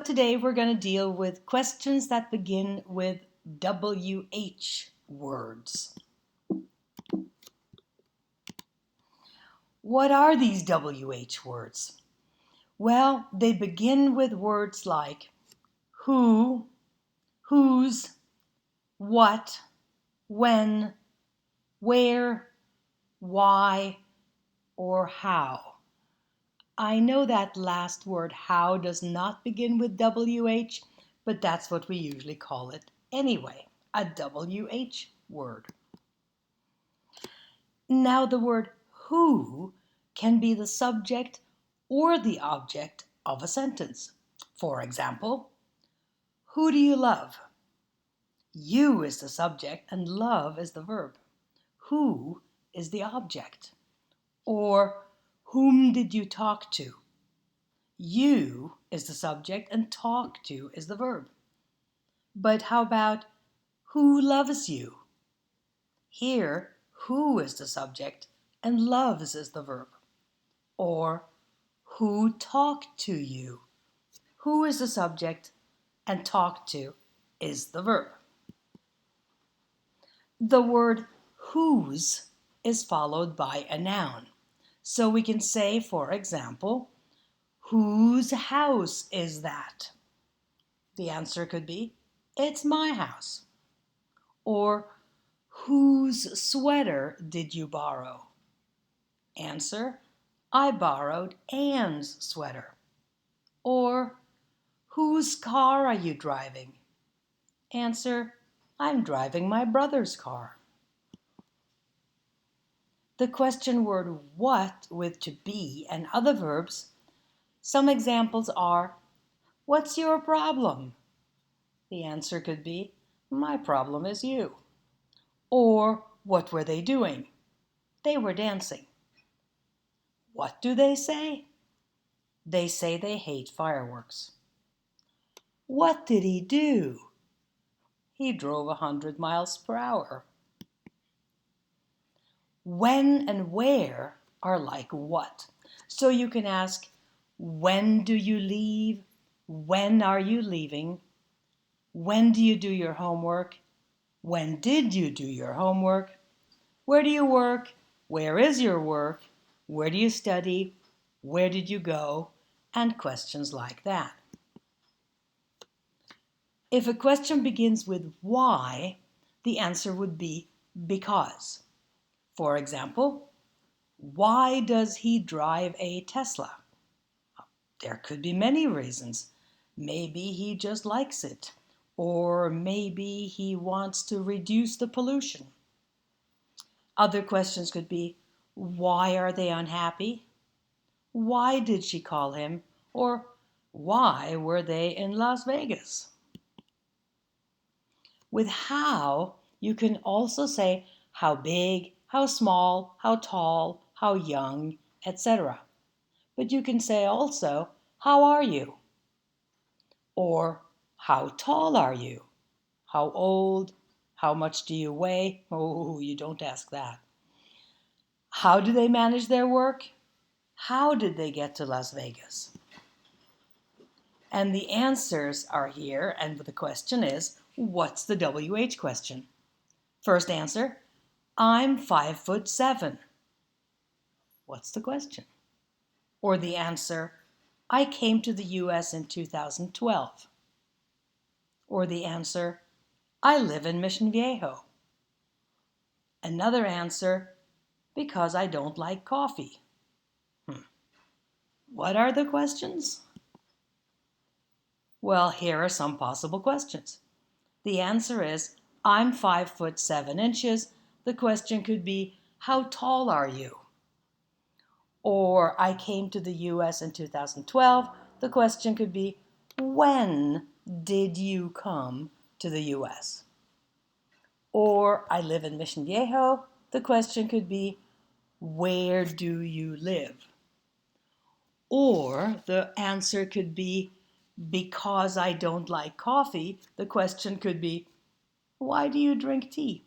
Today we're going to deal with questions that begin with WH words. What are these WH words? Well, they begin with words like who, whose, what, when, where, why, or how. I know that last word, how, does not begin with WH, but that's what we usually call it anyway, a WH word. Now the word who can be the subject or the object of a sentence. For example, who do you love? You is the subject and love is the verb. Who is the object? Or whom did you talk to? You is the subject and talk to is the verb. But how about who loves you? Here, who is the subject and loves is the verb. Or who talked to you? Who is the subject and talk to is the verb. The word whose is followed by a noun. So we can say, for example, whose house is that? The answer could be, it's my house. Or, whose sweater did you borrow? Answer, I borrowed Anne's sweater. Or, whose car are you driving? Answer, I'm driving my brother's car. The question word what with to be and other verbs, some examples are, what's your problem? The answer could be, my problem is you. Or, what were they doing? They were dancing. What do they say? They say they hate fireworks. What did he do? He drove 100 miles per hour. When and where are like what. So you can ask, when do you leave? When are you leaving? When do you do your homework? When did you do your homework? Where do you work? Where is your work? Where do you study? Where did you go? And questions like that. If a question begins with why, the answer would be because. For example, why does he drive a Tesla? There could be many reasons. Maybe he just likes it, or maybe he wants to reduce the pollution. Other questions could be, why are they unhappy? Why did she call him? Or why were they in Las Vegas? With how, you can also say how big, how small, how tall, how young, etc. But you can say also, how are you? Or how tall are you? How old? How much do you weigh? Oh, you don't ask that. How do they manage their work? How did they get to Las Vegas? And the answers are here, and the question is, what's the WH question? First answer, I'm 5'7". What's the question? Or the answer, I came to the US in 2012. Or the answer, I live in Mission Viejo. Another answer, because I don't like coffee. What are the questions? Well, here are some possible questions. The answer is, I'm 5'7". The question could be, how tall are you? Or I came to the US in 2012. The question could be, when did you come to the US? Or I live in Mission Viejo. The question could be, where do you live? Or the answer could be, because I don't like coffee. The question could be, why do you drink tea?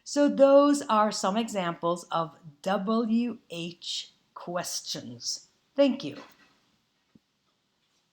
So those are some examples of WH questions. Thank you.